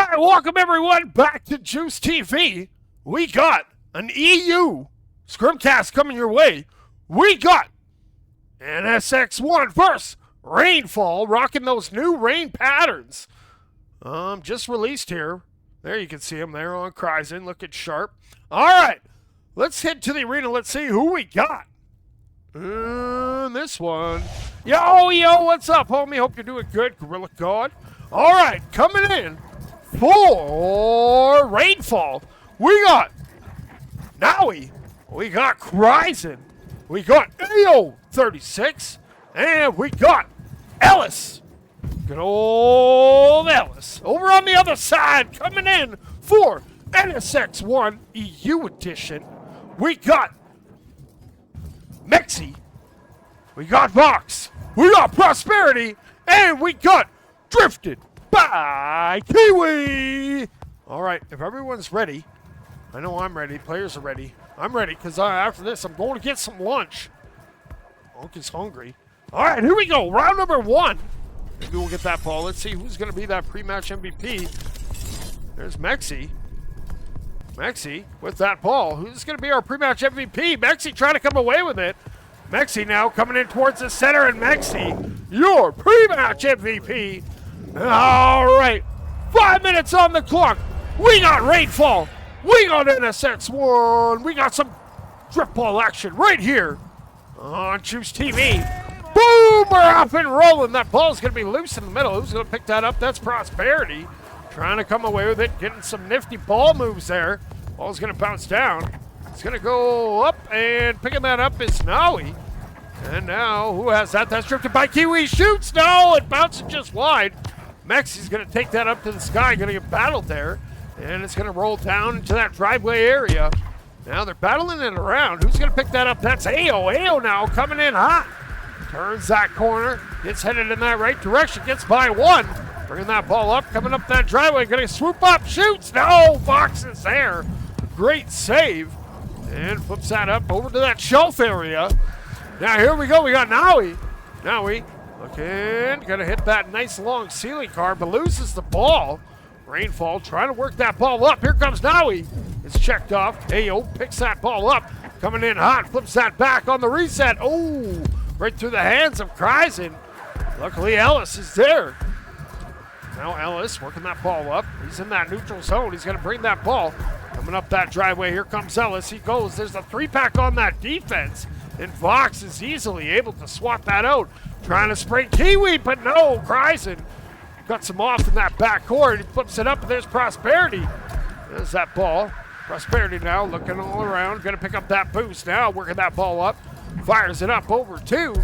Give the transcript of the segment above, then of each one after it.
right, welcome everyone back to Juice TV. We got an EU scrimcast coming your way. We got NSX1 versus Rainfall, rocking those new rain patterns. Just released here. There you can see them there on Kryzen, looking sharp. All right, let's head to the arena. Let's see who we got. This one. Yo, what's up, homie? Hope you're doing good, Gorilla God. All right, coming in for Rainfall, we got Nowie, we got Kryzen, we got AO36, and we got Ellis. Good old Ellis. Over on the other side, coming in for NSX1 EU Edition, we got Mexi, we got Vox, we got Prosperity, and we got Drifted by Kiwi. All right, if everyone's ready, I know I'm ready. Players are ready. I'm ready because after this, I'm going to get some lunch. Honk is hungry. All right, here we go. Round number one. Maybe we'll get that ball. Let's see who's going to be that pre-match MVP. There's Mexi. Mexi with that ball. Who's going to be our pre-match MVP? Mexi trying to come away with it. Mexi now coming in towards the center, and Mexi, your pre-match MVP. All right, 5 minutes on the clock. We got Rainfall. We got NSX1. We got some drip ball action right here on Juice TV. Boom, we're off and rolling. That ball's going to be loose in the middle. Who's going to pick that up? That's Prosperity. Trying to come away with it, getting some nifty ball moves there. Ball's going to bounce down. It's going to go up, and picking that up is Nowie. And now, who has that? That's drifted by Kiwi. Shoots, no, it bounces just wide. Mexi's going to take that up to the sky, going to get battled there. And it's going to roll down into that driveway area. Now they're battling it around. Who's going to pick that up? That's AO. AO now coming in hot. Turns that corner, gets headed in that right direction, gets by one. Bringing that ball up, coming up that driveway, going to swoop up, shoots. No, Fox is there. Great save. And flips that up over to that shelf area. Now here we go, we got Nowie. Nowie looking, gonna hit that nice long ceiling car, but loses the ball. Rainfall trying to work that ball up. Here comes Nowie. It's checked off. AO picks that ball up. Coming in hot, flips that back on the reset. Oh, right through the hands of Kryzen. Luckily Ellis is there. Now Ellis working that ball up. He's in that neutral zone. He's gonna bring that ball. Coming up that driveway, here comes Ellis. He goes, there's a three-pack on that defense. And Vox is easily able to swat that out. Trying to spring Kiwi, but no, Kryzen cuts him off in that back court. He flips it up, and there's Prosperity. There's that ball. Prosperity now looking all around. Going to pick up that boost now, working that ball up. Fires it up over to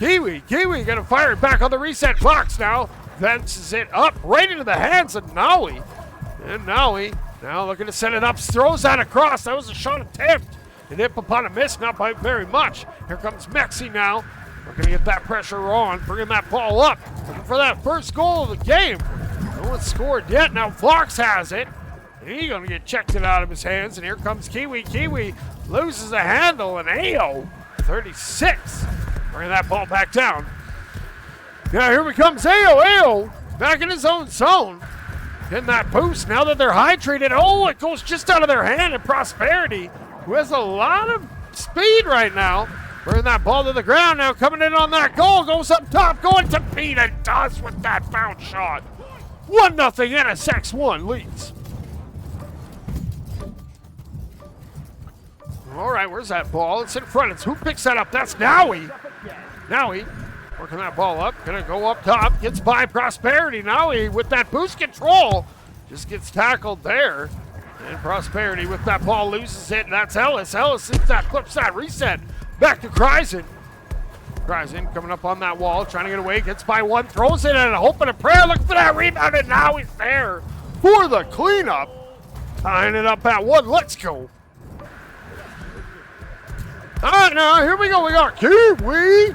Kiwi. Kiwi going to fire it back on the reset. Vox now fences it up right into the hands of Nowie. And Nowie now looking to set it up, throws that across. That was a shot attempt. An hit upon a miss, not by very much. Here comes Mexi now. We're going to get that pressure on, bringing that ball up. Looking for that first goal of the game. No one's scored yet. Now Fox has it. He's going to get checked it out of his hands, and here comes Kiwi. Kiwi loses the handle, and AO, 36. Bringing that ball back down. Now here comes AO. AO back in his own zone. Getting that boost now that they're hydrated. Oh, it goes just out of their hand, and Prosperity, who has a lot of speed right now. Bringing that ball to the ground now, coming in on that goal, goes up top, going to beat and does with that bounce shot. 1-0 NSX1 leads. All right, where's that ball? It's in front. It's who picks that up? That's Nowie. Nowie working that ball up, gonna go up top, gets by Prosperity. Nowie with that boost control, just gets tackled there. And Prosperity with that ball loses it, and that's Ellis. Ellis hits that, flips that, reset. Back to Kryzen. Kryzen coming up on that wall, trying to get away, gets by one, throws it, and a hope and a prayer, looking for that rebound, and now he's there for the cleanup. Tying it up at one, let's go. All right, now here we go, we got Kiwi.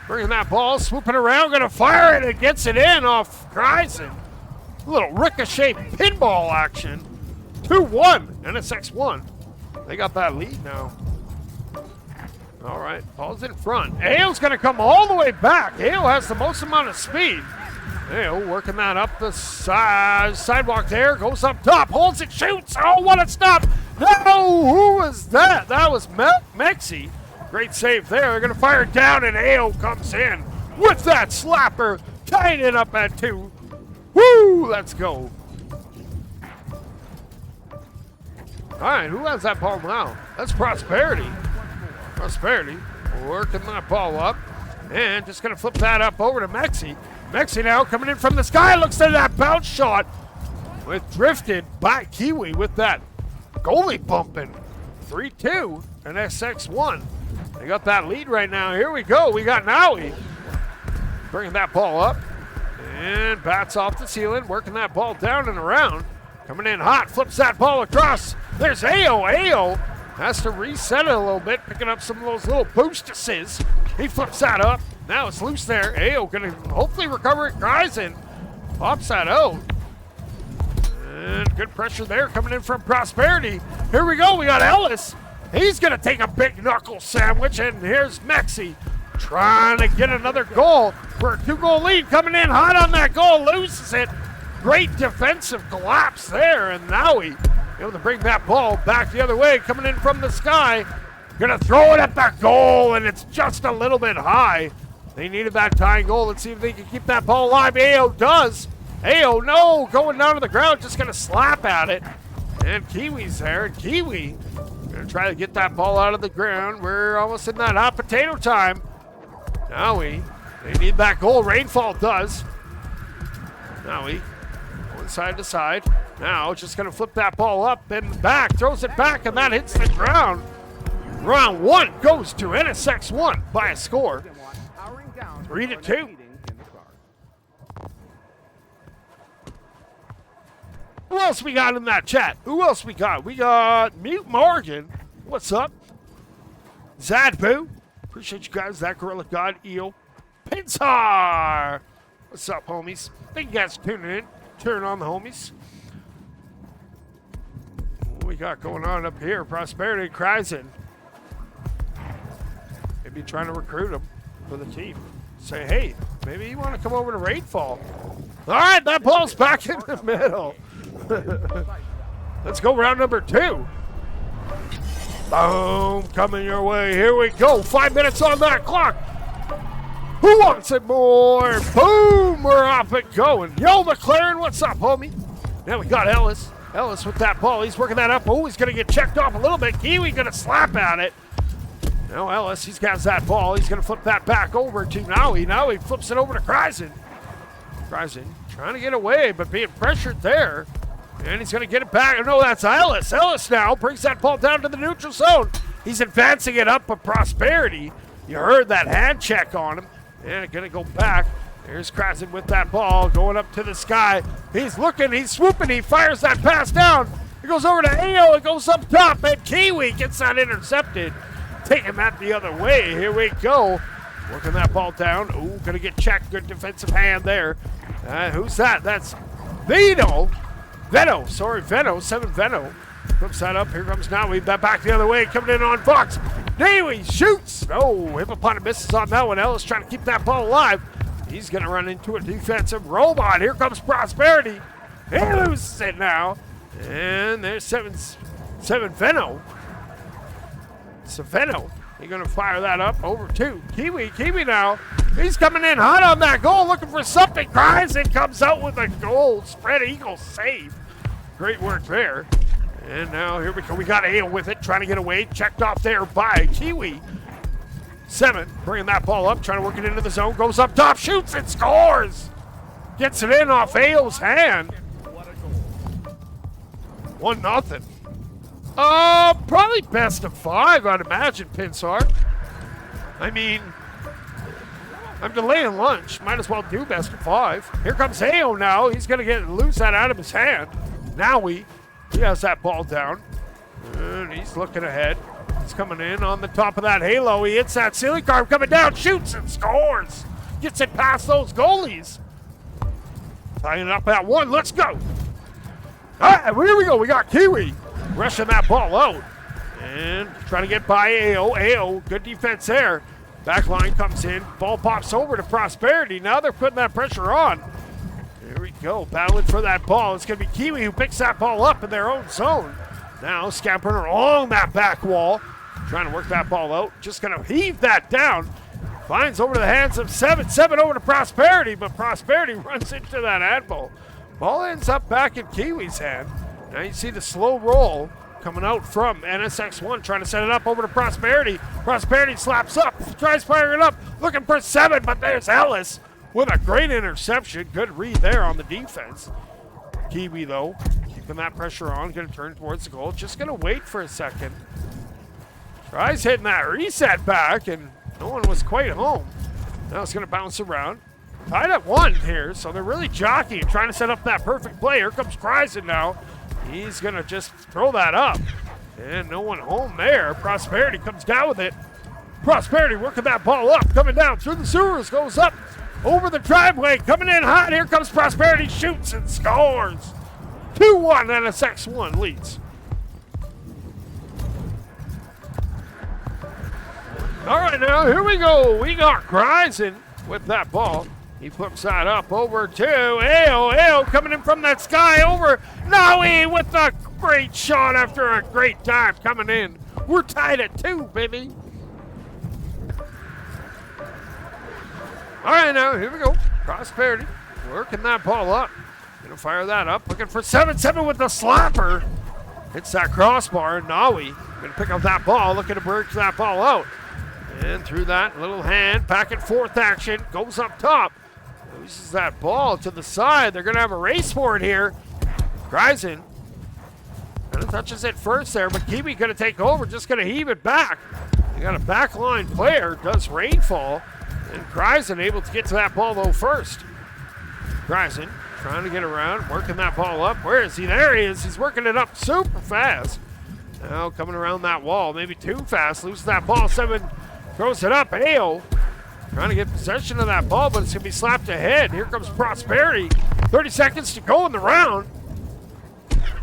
Bringing that ball, swooping around, gonna fire it, and gets it in off Kryzen. A little ricochet pinball action. 2-1, NSX1. They got that lead now. All right, ball's in front. AO's going to come all the way back. AO has the most amount of speed. Working that up the sidewalk there. Goes up top. Holds it. Shoots. Oh, what a stop. No. Who was that? That was Mexi. Great save there. They're going to fire it down, and AO comes in with that slapper. Tying it up at 2. Woo. Let's go. All right. Who has that ball now? That's Prosperity. Prosperity working that ball up. And just going to flip that up over to Mexi. Mexi now coming in from the sky. Looks at that bounce shot. With drifted by Kiwi with that goalie bumping. 3-2 and NSX1. They got that lead right now. Here we go. We got Naui. Bringing that ball up. And bats off the ceiling. Working that ball down and around. Coming in hot. Flips that ball across. There's AO. AO has to reset it a little bit. Picking up some of those little boostuses. He flips that up. Now it's loose there. AO going to hopefully recover it. Gryson pops that out. And good pressure there coming in from Prosperity. Here we go. We got Ellis. He's going to take a big knuckle sandwich. And here's Mexi trying to get another goal for a 2-goal lead. Coming in hot on that goal. Loses it. Great defensive collapse there. And now we able to bring that ball back the other way. Coming in from the sky. Gonna throw it at that goal, and it's just a little bit high. They needed that tying goal. Let's see if they can keep that ball alive. AO does. AO, no, going down to the ground, just gonna slap at it. And Kiwi's there, and Kiwi gonna try to get that ball out of the ground. We're almost in that hot potato time. Now they need that goal. Rainfall does. Now going side to side. Now just gonna flip that ball up and back, throws it back, and that hits the ground. Round 1 goes to NSX1 by a score 3-2. Who else we got in that chat? Who else we got? We got Mute Morgan. What's up? Zadboo. Appreciate you guys. That Gorilla God, Eel. Pinsar. What's up, homies? Thank you guys for tuning in. Turn on the homies. What we got going on up here? Prosperity Kryzen. Maybe trying to recruit him for the team. Say, hey, maybe you want to come over to Rainfall. All right, that ball's back in the middle. Let's go round number 2. Boom, coming your way. Here we go. 5 minutes on that clock. Who wants it more? Boom, we're off it going. Yo, McLaren, what's up, homie? Now we got Ellis. Ellis with that ball. He's working that up. Oh, he's going to get checked off a little bit. Kiwi going to slap at it. Now Ellis, he's got that ball. He's going to flip that back over to Naui. Now he flips it over to Kryzen. Kryzen trying to get away, but being pressured there. And he's going to get it back. No, that's Ellis. Ellis now brings that ball down to the neutral zone. He's advancing it up with Prosperity. You heard that hand check on him. And going to go back. There's Kryzen with that ball going up to the sky. He's looking, he's swooping, he fires that pass down. It goes over to AO, it goes up top, and Kiwi gets that intercepted. Taking that the other way. Here we go. Working that ball down. Ooh, gonna get checked. Good defensive hand there. Who's that? That's Veno. Veno. 7 Veno. Flips that up. Here comes Naui. That back the other way. Coming in on Fox. Naui shoots. Oh, Hippopotame misses on that one. Ellis trying to keep that ball alive. He's gonna run into a defensive robot. Here comes Prosperity. He loses it now. And there's 7 Veno. Saveno, he's going to fire that up over to Kiwi. Kiwi now, he's coming in hot on that goal, looking for something. Kryzen comes out with a goal. Spread eagle save. Great work there. And now here we go. We got AO with it, trying to get away. Checked off there by Kiwi. 7, bringing that ball up, trying to work it into the zone. Goes up top, shoots and scores. Gets it in off AO's hand. 1-0. Probably best of 5, I'd imagine, Pinsar. I mean, I'm delaying lunch. Might as well do best of 5. Here comes AO now. He's going to lose that out of his hand. Now he has that ball down. And he's looking ahead. He's coming in on the top of that halo. He hits that ceiling carve coming down, shoots and scores. Gets it past those goalies. Tying it up at 1. Let's go. All right, here we go. We got Kiwi rushing that ball out. And trying to get by AO. AO, good defense there. Back line comes in. Ball pops over to Prosperity. Now they're putting that pressure on. go. Battling for that ball. It's going to be Kiwi who picks that ball up in their own zone. Now scampering along that back wall. Trying to work that ball out. Just going to heave that down. Finds over to the hands of 7. 7 over to Prosperity, but Prosperity runs into that handball. Ball ends up back in Kiwi's hand. Now you see the slow roll coming out from NSX1, trying to set it up over to Prosperity. Prosperity slaps up, tries firing it up, looking for 7, but there's Ellis with a great interception. Good read there on the defense. Kiwi, though, keeping that pressure on, going to turn towards the goal. Just going to wait for a second. Tries hitting that reset back, and no one was quite home. Now it's going to bounce around. Tied at 1 here, so they're really jockeying, trying to set up that perfect play. Here comes Kryzen now. He's going to just throw that up. And no one home there. Prosperity comes down with it. Prosperity working that ball up, coming down through the sewers, goes up over the driveway, coming in hot. Here comes Prosperity, shoots and scores. 2-1, NSX1 leads. All right, now here we go. We got Kryzen with that ball. He flips that up over to Ao. Ao coming in from that sky over. Naui with a great shot after a great dive coming in. We're tied at 2, baby. All right, now here we go. Prosperity working that ball up. Gonna fire that up. Looking for 7. 7 with the slapper. Hits that crossbar. Naui gonna pick up that ball. Looking to bridge that ball out. And through that little hand, back and forth action, goes up top. Loses that ball to the side. They're going to have a race for it here. Kryzen kind of touches it first there, but Kiwi going to take over, just going to heave it back. They got a backline player, does Rainfall, and Kryzen able to get to that ball though first. Kryzen trying to get around, working that ball up. Where is he? There he is. He's working it up super fast. Now coming around that wall, maybe too fast. Loses that ball. 7 throws it up. Ao trying to get possession of that ball, but it's going to be slapped ahead. Here comes Prosperity. 30 seconds to go in the round.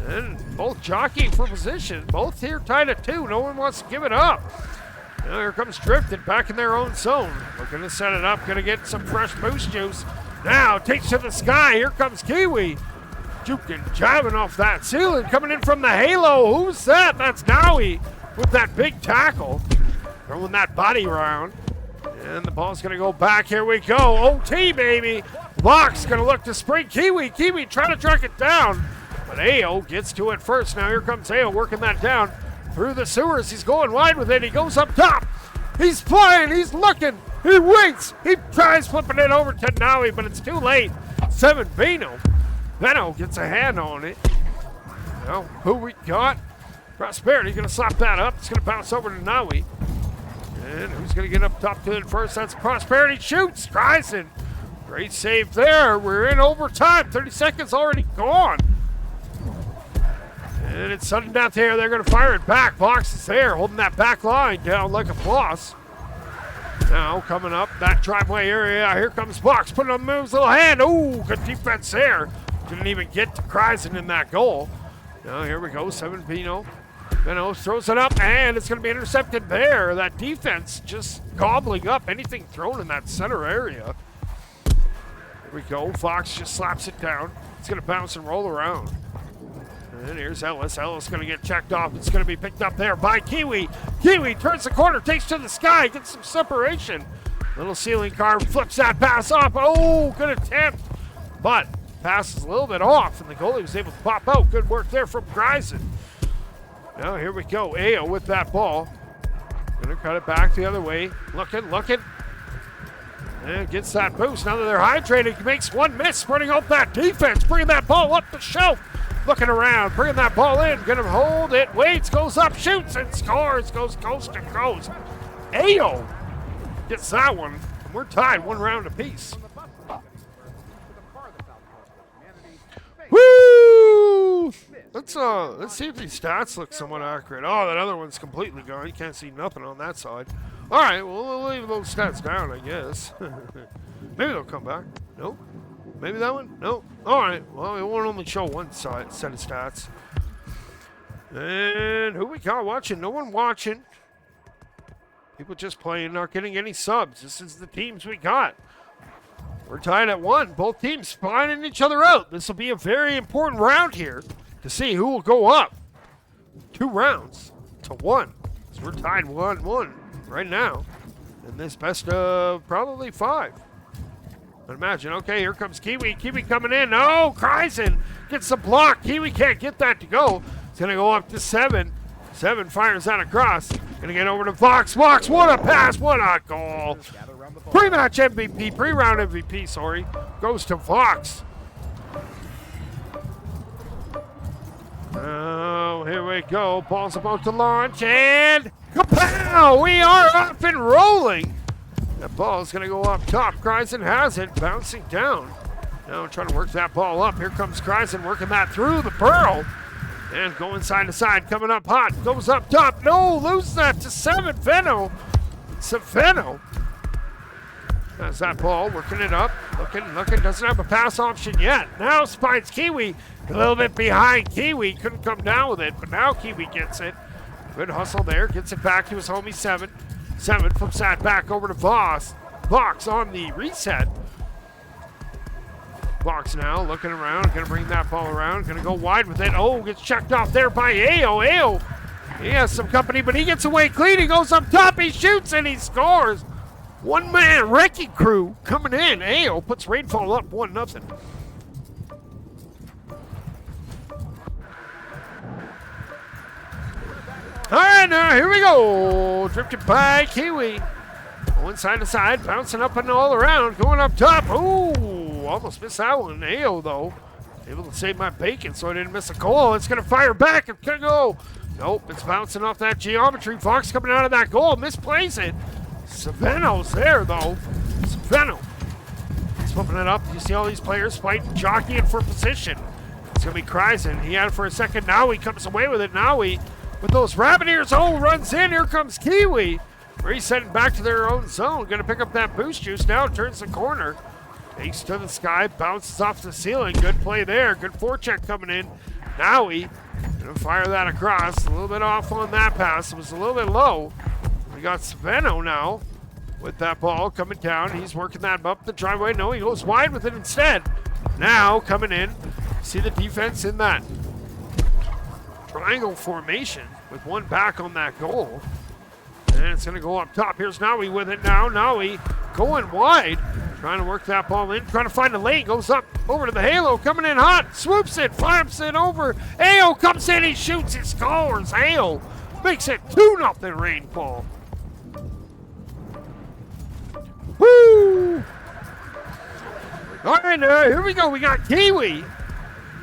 And both jockeying for position. Both here tied at 2. No one wants to give it up. Now here comes Drifted back in their own zone. We're going to set it up. Going to get some fresh boost juice. Now takes to the sky. Here comes Kiwi. Juking, jiving off that ceiling. Coming in from the halo. Who's that? That's Naui with that big tackle. Throwing that body around. And the ball's going to go back. Here we go. OT, baby. Vox going to look to spring Kiwi. Kiwi trying to track it down. But Ao gets to it first. Now here comes Ao working that down through the sewers. He's going wide with it. He goes up top. He's flying. He's looking. He waits. He tries flipping it over to Naui, but it's too late. 7 Veno. Veno gets a hand on it. Now, who we got? Prosperity going to slap that up. It's going to bounce over to Naui. And who's going to get up top to it first? That's Prosperity. Shoots. Kryzen. Great save there. We're in overtime. 30 seconds already gone. And it's sudden death here. They're going to fire it back. Vox is there, holding that back line down like a boss. Now coming up that driveway area. Here comes Vox. Putting on the moves. Little hand. Ooh, good defense there. Didn't even get to Kryzen in that goal. Now here we go. 7 Veno. Veno throws it up, and it's going to be intercepted there. That defense just gobbling up anything thrown in that center area. Here we go. Vox just slaps it down. It's going to bounce and roll around. And here's Ellis. Ellis going to get checked off. It's going to be picked up there by Kiwi. Kiwi turns the corner, takes to the sky, gets some separation. Little ceiling carve, flips that pass off. Oh, good attempt. But pass is a little bit off, and the goalie was able to pop out. Good work there from Kryzen. Now here we go. Ao with that ball. Going to cut it back the other way. Looking. And gets that boost. Now that they're hydrated, he makes one miss, spreading out that defense, bringing that ball up the shelf. Looking around, bringing that ball in, gonna hold it, waits, goes up, shoots, and scores, goes coast to coast. Ao gets that one, and we're tied 1 round apiece. Woo! Let's see if these stats look somewhat accurate. Oh, that other one's completely gone. You can't see nothing on that side. All right, well, we'll leave those stats down, I guess. Maybe they'll come back. Nope. Maybe that one? Nope. All right. Well, it won't only show one set of stats. And who we got watching? No one watching. People just playing, not getting any subs. This is the teams we got. We're tied at 1. Both teams finding each other out. This will be a very important round here to see who will go up. 2 rounds to 1. So we're tied 1-1 right now in this best of probably 5. I'd imagine. Okay, here comes Kiwi. Kiwi coming in. No, Kryzen gets the block. Kiwi can't get that to go. It's going to go up to 7. 7 fires that across. Going to get over to Fox. Fox, what a pass. What a goal. Pre-match MVP, pre-round MVP, sorry, goes to Fox. Oh, here we go. Ball's about to launch, and kapow! We are up and rolling. That ball's going to go up top. Kryzen has it, bouncing down. Now trying to work that ball up. Here comes Kryzen working that through the burrow. And going side to side, coming up hot. Goes up top. No, loses that to 7. Venno. Saveno. Has that ball, working it up. Looking. Doesn't have a pass option yet. Now finds Kiwi. A little bit behind Kiwi. Couldn't come down with it, but now Kiwi gets it. Good hustle there. Gets it back to his homie 7. 7 flips that back over to Voss. Vox on the reset. Vox now looking around. Going to bring that ball around. Going to go wide with it. Oh, gets checked off there by Ao. Ao, he has some company, but he gets away clean. He goes up top. He shoots and he scores. One-man wrecking crew coming in. Ao puts Rainfall up 1-0. All right, now here we go. Drifted by Kiwi. Going side to side, bouncing up and all around, going up top. Ooh, almost missed that one. Ao, though, able to save my bacon so I didn't miss a goal. It's going to fire back. It's going to go. Nope, it's bouncing off that geometry. Fox coming out of that goal, misplays it. Saveno's there, though. Saveno. He's flipping it up. You see all these players fighting, jockeying for position. It's going to be Kryzen. He had it for a second. Now he comes away with it. Now he, with those rabbit ears, runs in. Here comes Kiwi. Resetting back to their own zone. Going to pick up that boost juice now. Turns the corner. Takes to the sky. Bounces off the ceiling. Good play there. Good forecheck coming in. Now he going to fire that across. A little bit off on that pass. It was a little bit low. We got Saveno now with that ball coming down. He's working that up the driveway. No, he goes wide with it instead. Now coming in. See the defense in that triangle formation with one back on that goal. And it's going to go up top. Here's Naui with it now. Naui going wide. Trying to work that ball in. Trying to find a lane. Goes up over to the halo. Coming in hot. Swoops it. Flaps it over. Ao comes in. He shoots. He scores. Ao makes it 2-0 Rainfall. Woo! All right, here we go. We got Kiwi.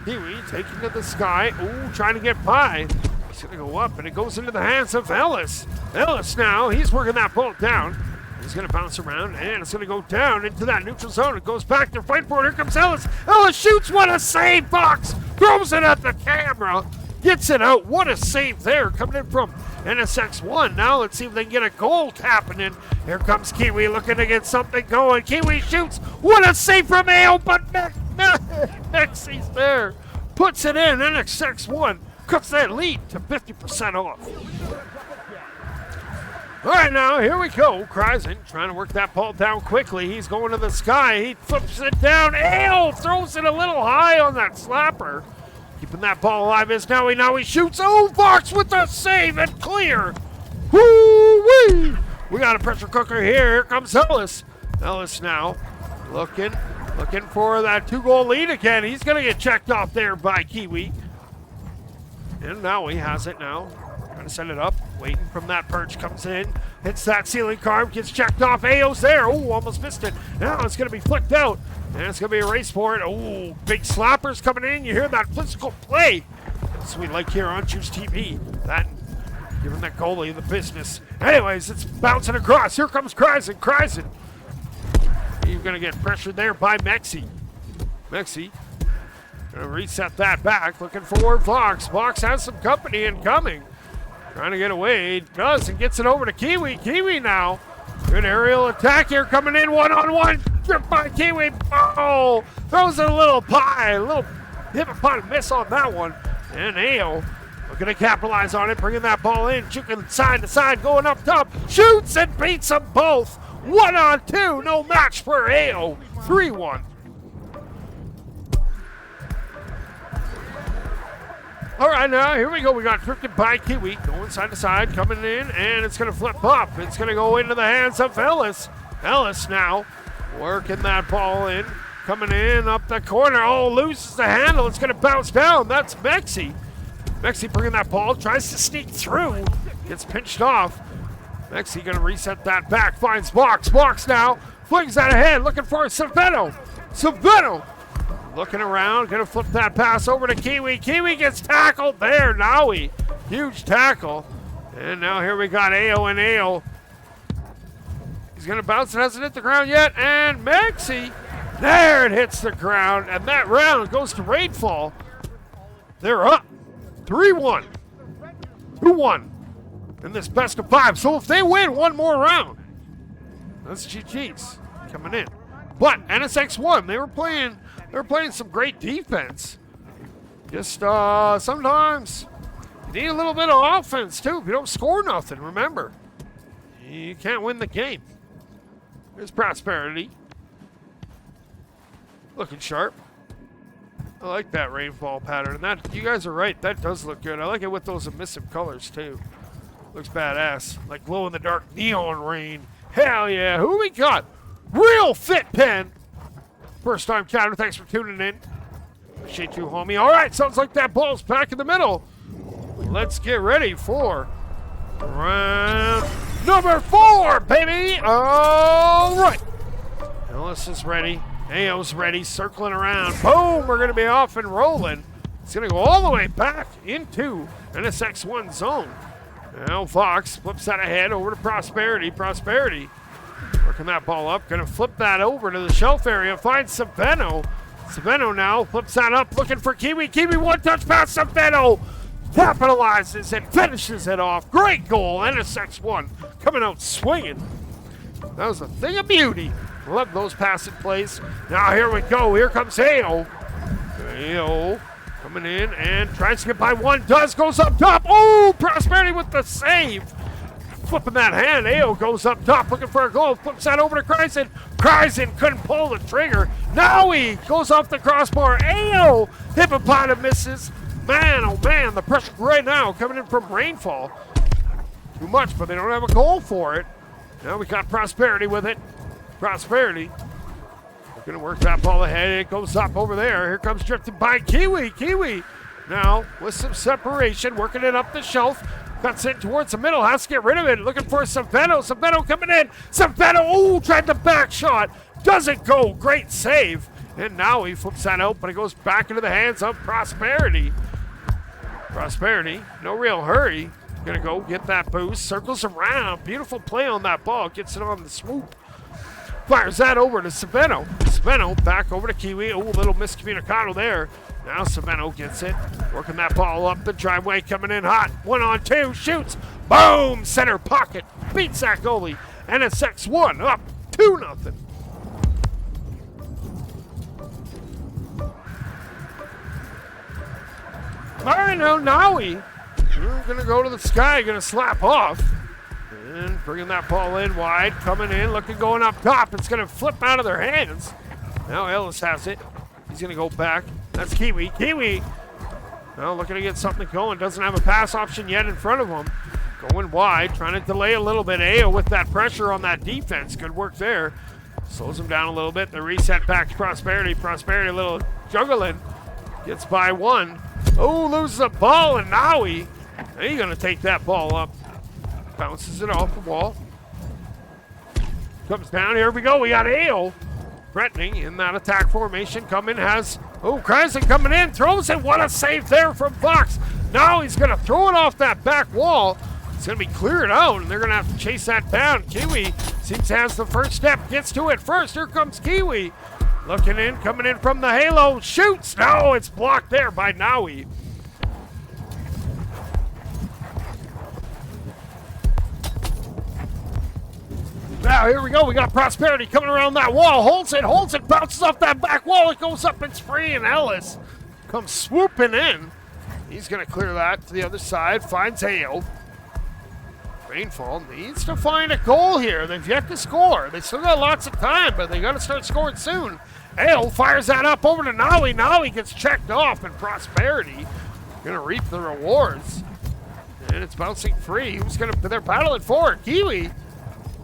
Kiwi taking to the sky. Ooh, trying to get by. He's going to go up, and it goes into the hands of Ellis. Ellis now, he's working that ball down. He's going to bounce around, and it's going to go down into that neutral zone. It goes back to fight for it. Here comes Ellis. Ellis shoots. What a save, Fox. Throws it at the camera. Gets it out. What a save there. Coming in from NSX1. Now let's see if they can get a goal happening. Here comes Kiwi looking to get something going. Kiwi shoots. What a save from Ao, but Mexi's there. Puts it in. NSX1 cuts that lead to 50% off. All right, now here we go. Kryzen trying to work that ball down quickly. He's going to the sky. He flips it down. Ao throws it a little high on that slapper. Keeping that ball alive is now he shoots. Oh, Fox with the save and clear. Woo-wee! We got a pressure cooker here. Here comes Ellis. Ellis now looking for that 2-goal lead again. He's going to get checked off there by Kiwi. And now he has it now. Trying to set it up. Waiting from that perch. Comes in. Hits that ceiling carb. Gets checked off. Ao's there. Oh, almost missed it. Now it's going to be flicked out. And it's going to be a race for it. Oh, big slappers coming in. You hear that physical play. That's what we like here on JUICETV. That, giving that goalie the business. Anyways, it's bouncing across. Here comes Kryzen. Kryzen. He's going to get pressured there by Mexi. Mexi. Going to reset that back. Looking for Fox. Fox has some company incoming. Trying to get away. He does and gets it over to Kiwi. Kiwi now. Good aerial attack here coming in. One-on-one. Tripped by Kiwi. Oh, throws it a little pie. A little hip-a-pot miss on that one. And Ao looking to capitalize on it. Bringing that ball in. Shooting side to side. Going up top. Shoots and beats them both. 1-on-2. No match for AO. 3-1. All right, now here we go. We got drifted by Kiwi going side to side, coming in, and it's going to flip up. It's going to go into the hands of Ellis. Ellis now working that ball in, coming in up the corner. Oh, loses the handle. It's going to bounce down. That's Mexi. Mexi bringing that ball, tries to sneak through, gets pinched off. Mexi going to reset that back, finds Box. Box now flings that ahead, looking for Saveno. Saveno looking around, gonna flip that pass over to Kiwi. Kiwi gets tackled there. Naui, huge tackle. And now here we got AO and AO. He's gonna bounce it, hasn't hit the ground yet. And Maxi, there it hits the ground. And that round goes to Rainfall. They're up 3-1, 2-1 in this best of 5. So if they win one more round, that's GG's coming in. But NSX1, they were playing some great defense. Just sometimes you need a little bit of offense too. If you don't score nothing, remember, you can't win the game. There's Prosperity. Looking sharp. I like that rainfall pattern. And that, you guys are right, that does look good. I like it with those emissive colors too. Looks badass. Like glow in the dark neon rain. Hell yeah. Who we got? Real Fit Pen. First time counter, thanks for tuning in. Appreciate you, homie. All right, sounds like that ball's back in the middle. Let's get ready for round number 4, baby. All right. Ellis is ready. AO's ready, circling around. Boom, we're going to be off and rolling. It's going to go all the way back into NSX1 zone. Now Fox flips that ahead over to Prosperity. Prosperity working that ball up, gonna flip that over to the shelf area, finds Saveno. Saveno now flips that up, looking for Kiwi. Kiwi one-touch pass, Saveno capitalizes and finishes it off. Great goal, NSX1 coming out swinging. That was a thing of beauty. Love those passing plays. Now here we go, here comes AO. AO coming in and tries to get by one, goes up top. Oh, Prosperity with the save. Flipping that hand, AO goes up top looking for a goal, flips that over to Kryzen. Kryzen couldn't pull the trigger. Now he goes off the crossbar. AO, Hippopotame misses. Man, oh man, the pressure right now coming in from Rainfall. Too much, but they don't have a goal for it. Now we got Prosperity with it. Prosperity. We're gonna work that ball ahead. It goes up over there. Here comes drifting by Kiwi. Kiwi now with some separation, working it up the shelf. Cuts it towards the middle, has to get rid of it. Looking for Saveno. Saveno coming in. Saveno, oh, tried the back shot. Doesn't go. Great save. And now he flips that out, but it goes back into the hands of Prosperity. Prosperity, no real hurry. Gonna go get that boost. Circles around. Beautiful play on that ball. Gets it on the swoop. Fires that over to Saveno. Saveno back over to Kiwi. Oh, a little miscommunicado there. Now Saveno gets it, working that ball up the driveway, coming in hot. 1-on-2, shoots, boom, center pocket, beats that goalie. NSX1 up 2-0. All right, now Naui, we're gonna go to the sky, gonna slap off. And bringing that ball in wide, coming in, looking, going up top. It's gonna flip out of their hands. Now Ellis has it. He's gonna go back. That's Kiwi. Kiwi now looking to get something going. Doesn't have a pass option yet in front of him. Going wide, trying to delay a little bit. AO with that pressure on that defense. Good work there. Slows him down a little bit. The reset back to Prosperity. Prosperity a little juggling. Gets by one. Oh, loses a ball, and now he's going to take that ball up. Bounces it off the wall. Comes down. Here we go. We got AO threatening in that attack formation. Coming has, oh, Kryzen coming in. Throws it. What a save there from Fox. Now he's going to throw it off that back wall. It's going to be cleared out, and they're going to have to chase that down. Kiwi seems to have the first step. Gets to it first. Here comes Kiwi. Looking in, coming in from the halo. Shoots. No, it's blocked there by Naui. Now, here we go. We got Prosperity coming around that wall. Holds it, bounces off that back wall. It goes up, it's free, and Ellis comes swooping in. He's going to clear that to the other side. Finds Hale. Rainfall needs to find a goal here. They've yet to score. They still got lots of time, but they got to start scoring soon. Ale fires that up over to Naui. Naui gets checked off, and Prosperity going to reap the rewards. And it's bouncing free. Who's going to? They're battling for it. Kiwi.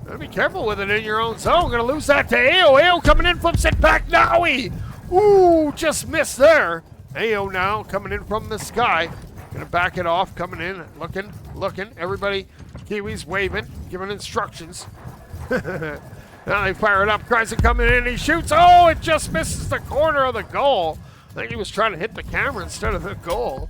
Gotta be careful with it in your own zone. Gonna lose that to Ao. Ao coming in, flips it back. Naui. Ooh, just missed there. Ao now coming in from the sky. Gonna back it off, coming in, looking. Everybody, Kiwi's waving, giving instructions. Now they fire it up. Chrysler coming in, he shoots. Oh, it just misses the corner of the goal. I think he was trying to hit the camera instead of the goal.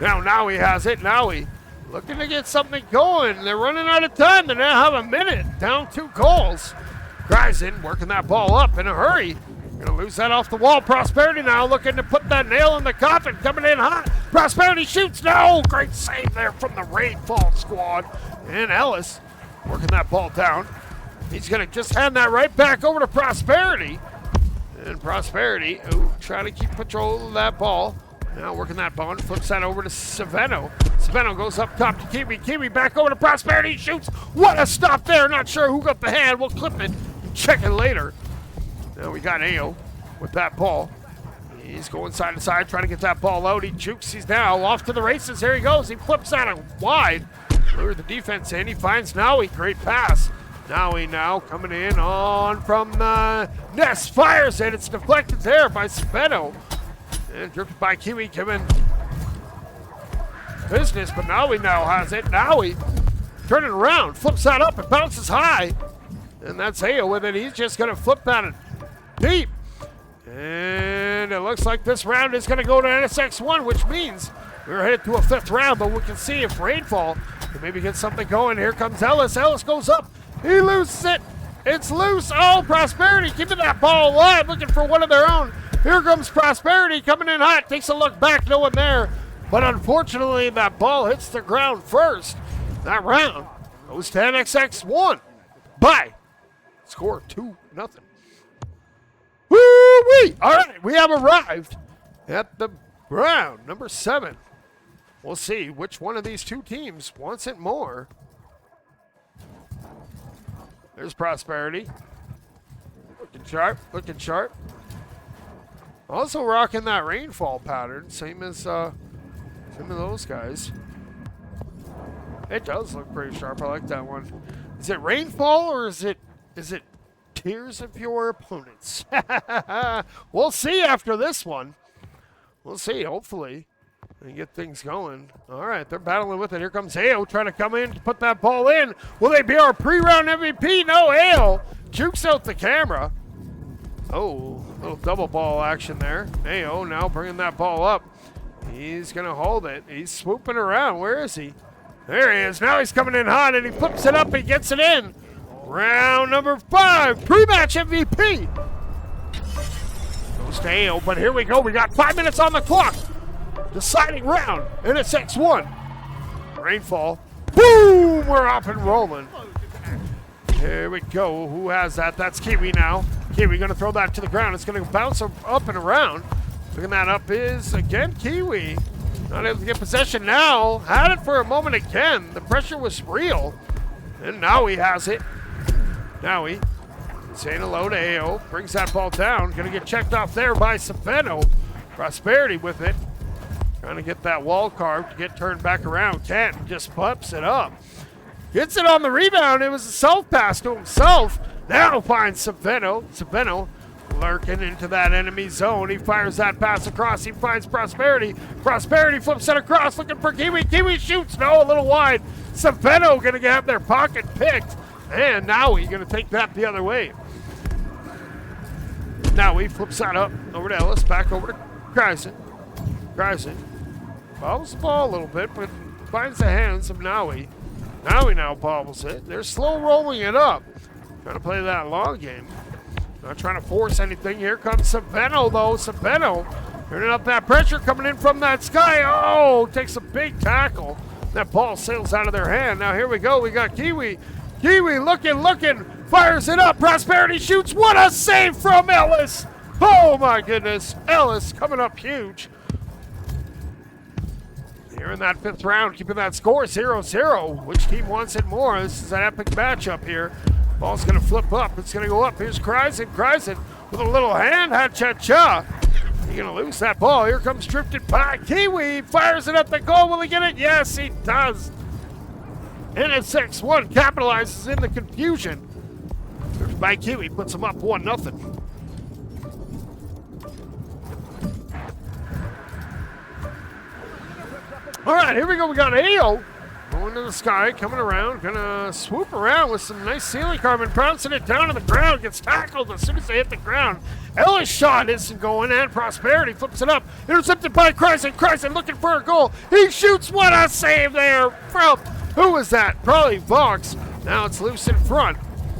Now he has it. Naui looking to get something going. They're running out of time. They now have a minute. Down 2 goals. Chrysler working that ball up in a hurry. Gonna lose that off the wall. Prosperity now looking to put that nail in the coffin. Coming in hot. Prosperity shoots. No! Great save there from the Rainfall squad. And Ellis working that ball down. He's gonna just hand that right back over to Prosperity. And Prosperity, trying to keep control of that ball. Now working that ball and flips that over to Saveno. Saveno goes up top to Kiwi. Kiwi back over to Prosperity. Shoots. What a stop there. Not sure who got the hand. We'll clip it and check it later. Now we got Ao with that ball. He's going side to side, trying to get that ball out. He jukes. He's now off to the races. Here he goes. He flips that wide. Lure the defense in. He finds Naui. Great pass. Naui now coming in on from the nest. Fires it. It's deflected there by Saveno. And drifted by Kiwi, giving business, but Naui now has it. Naui turning around, flips that up, it bounces high. And that's Ao with it. He's just going to flip that deep. And it looks like this round is going to go to NSX1, which means we're headed to a 5th round, but we can see if Rainfall can maybe get something going. Here comes Ellis. Ellis goes up. He loses it. It's loose. Oh, Prosperity keeping that ball alive, looking for one of their own. Here comes Prosperity coming in hot. Takes a look back, no one there. But unfortunately, that ball hits the ground first. That round goes to NSX1 by score 2-0. Woo-wee! All right, we have arrived at the round number 7. We'll see which one of these two teams wants it more. There's Prosperity. Looking sharp. Also rocking that Rainfall pattern, same as those guys. It does look pretty sharp. I like that one. Is it Rainfall or is it Tears of Your Opponents? We'll see after this one. We'll see, hopefully, and get things going. All right, they're battling with it. Here comes Ao trying to come in to put that ball in. Will they be our pre-round MVP? No, Ao jukes out the camera. Oh, little double ball action there. Ao now bringing that ball up. He's going to hold it. He's swooping around. Where is he? There he is. Now he's coming in hot, and he flips it up. He gets it in. Round number 5, pre-match MVP. Goes to Ao, but here we go. We got 5 minutes on the clock. Deciding round, NSX1. Rainfall. Boom! We're up and rolling. Here we go. Who has that? That's Kiwi now. Kiwi going to throw that to the ground. It's going to bounce up and around. Looking that up is, again, Kiwi. Not able to get possession now. Had it for a moment again. The pressure was real. And now he has it. Now he saying hello to Ao. Brings that ball down. Going to get checked off there by Saveno. Prosperity with it. Trying to get that wall carved to get turned back around. Can't. Just pumps it up. Gets it on the rebound. It was a self-pass to himself. Now finds Saveno. Saveno lurking into that enemy zone. He fires that pass across. He finds Prosperity. Prosperity flips it across looking for Kiwi. Kiwi shoots. No, a little wide. Saveno going to have their pocket picked. And now he's going to take that the other way. Now he flips that up over to Ellis. Back over to Chrysler. Chrysler bobbles the ball a little bit, but finds the hands of Naui. Naui now bobbles it. They're slow rolling it up. Trying to play that long game. Not trying to force anything. Here comes Saveno, though. Saveno turning up that pressure coming in from that sky. Oh, takes a big tackle. That ball sails out of their hand. Now here we go. We got Kiwi. Kiwi looking. Fires it up. Prosperity shoots. What a save from Ellis. Oh, my goodness. Ellis coming up huge. Here in that 5th round, keeping that score 0-0. Which team wants it more? This is an epic matchup here. Ball's going to flip up. It's going to go up. Here's Kryzen. Kryzen with a little hand. Ha-cha-cha. He's going to lose that ball. Here comes drifted by Kiwi. Fires it at the goal. Will he get it? Yes, he does. NSX1 capitalizes in the confusion. Drifted by Kiwi puts him up 1-0. All right, here we go. We got AO going to the sky, coming around, gonna swoop around with some nice ceiling carbon, bouncing it down to the ground, gets tackled as soon as they hit the ground. Ellis' shot isn't going, and Prosperity flips it up, intercepted by Kryzen. Kryzen looking for a goal. He shoots. What a save there from, who was that? Probably Vox. Now it's loose in front.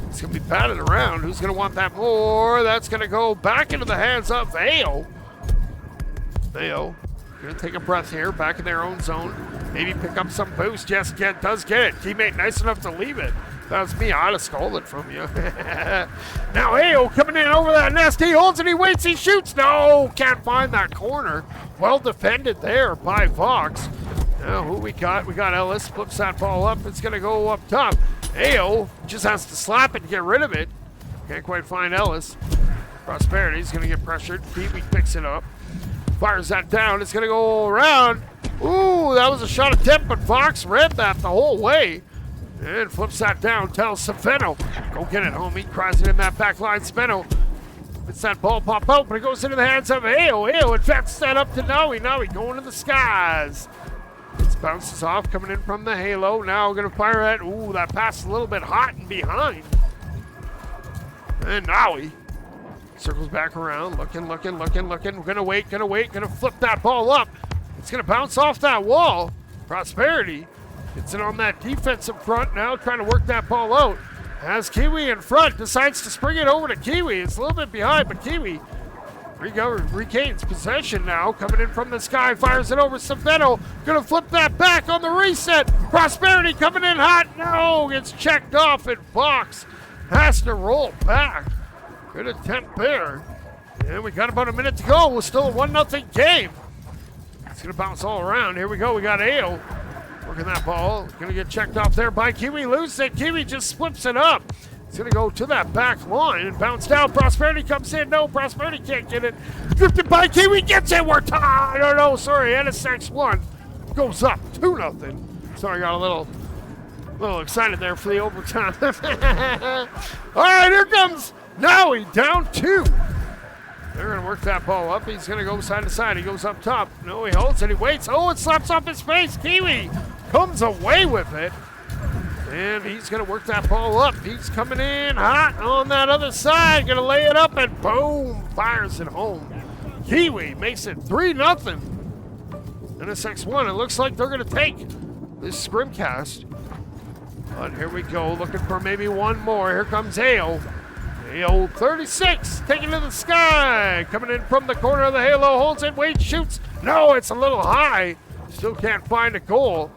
It's gonna be batted around. Who's gonna want that more? That's gonna go back into the hands of AO. AO. Gonna take a breath here, back in their own zone. Maybe pick up some boost. Yes, does get it. Teammate nice enough to leave it. If that was me, I'd have stolen it from you. Now AO coming in over that nest. He holds it, he waits, he shoots. No, can't find that corner. Well defended there by Vox. Now who we got? We got Ellis. Flips that ball up. It's gonna go up top. AO just has to slap it and get rid of it. Can't quite find Ellis. Prosperity's gonna get pressured. Kiwi picks it up. Fires that down. It's going to go around. Ooh, that was a shot attempt, but Vox read that the whole way. And flips that down. Tells Saveno, go get it, homie. Cries it in that back line. Saveno lets that ball pop out, but it goes into the hands of AO. AO advances that up to Naui. Naui going to the skies. This bounces off, coming in from the halo. Now we're going to fire that. Ooh, that pass is a little bit hot and behind. And Naui circles back around, looking. We're gonna wait, gonna flip that ball up. It's gonna bounce off that wall. Prosperity gets it on that defensive front now, trying to work that ball out. Has Kiwi in front, decides to spring it over to Kiwi. It's a little bit behind, but Kiwi regains possession now, coming in from the sky, fires it over Saveno. Gonna flip that back on the reset. Prosperity coming in hot. No, gets checked off, and Vox has to roll back. Good attempt there. And we got about a minute to go. We're still a 1-0 game. It's going to bounce all around. Here we go. We got AO working that ball. Going to get checked off there by Kiwi. Loses it. Kiwi just flips it up. It's going to go to that back line and bounce down. Prosperity comes in. No, Prosperity can't get it. Drifted by Kiwi. Gets it. We're tied. Oh, no, sorry. NSX1 goes up 2-0. Sorry, got a little excited there for the overtime. All right, here comes Naui down 2. They're going to work that ball up. He's going to go side to side. He goes up top. No, he holds it. He waits. Oh, it slaps off his face. Kiwi comes away with it. And he's going to work that ball up. He's coming in hot on that other side. Going to lay it up and boom, fires it home. Kiwi makes it 3-0. NSX1, it looks like they're going to take this scrimcast. But here we go, looking for maybe one more. Here comes AO. AO 36, taking to the sky. Coming in from the corner of the halo, holds it, waits, shoots. No, it's a little high. Still can't find a goal.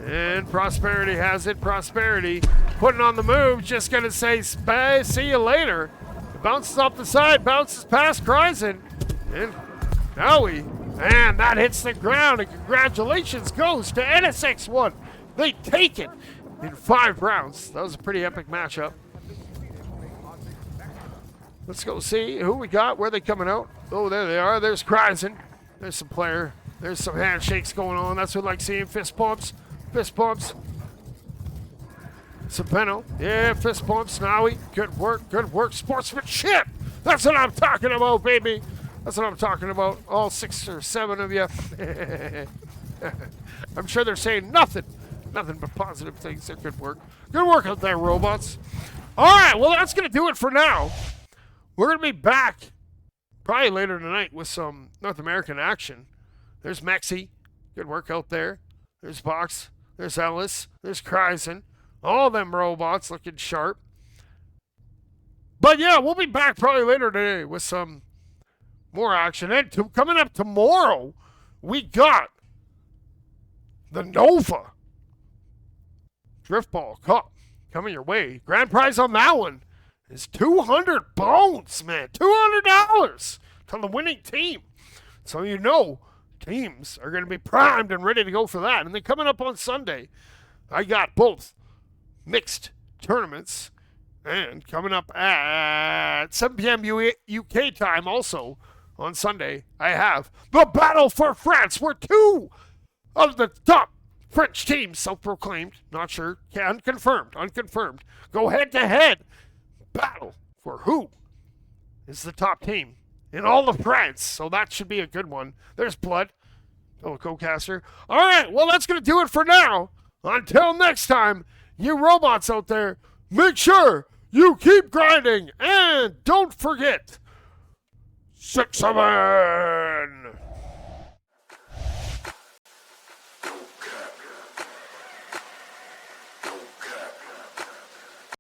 And Prosperity has it. Prosperity putting on the move, just going to say, see you later. It bounces off the side, bounces past Kryzen. And Naui, and that hits the ground. And congratulations goes to NSX1. They take it in 5 rounds. That was a pretty epic matchup. Let's go see who we got, where they coming out. Oh, there they are. There's Kryzen. There's some player. There's some handshakes going on. That's what I like seeing. Fist bumps. Fist bumps. Saveno. Yeah, fist bumps. Naui. Good work. Good work. Sportsmanship. That's what I'm talking about, baby. That's what I'm talking about. All 6 or 7 of you. I'm sure they're saying nothing but positive things. They're good work. Good work out there, robots. All right, well, that's going to do it for now. We're going to be back probably later tonight with some North American action. There's Mexi. Good work out there. There's Vox. There's Ellis. There's Kryzen. All them robots looking sharp. But yeah, we'll be back probably later today with some more action. And coming up tomorrow, we got the Nova Driftball Cup coming your way. Grand prize on that one is 200 bones, man. $200 to the winning team. So you know teams are going to be primed and ready to go for that. And then coming up on Sunday, I got both mixed tournaments. And coming up at 7 p.m. UK time also on Sunday, I have the Battle for France, where two of the top French teams, self-proclaimed, not sure, unconfirmed, go head-to-head battle for who is the top team in all of France. So that should be a good one. There's blood. Oh, co-caster. All right, well, that's going to do it for now. Until next time, you robots out there, make sure you keep grinding, and don't forget, 6 of it!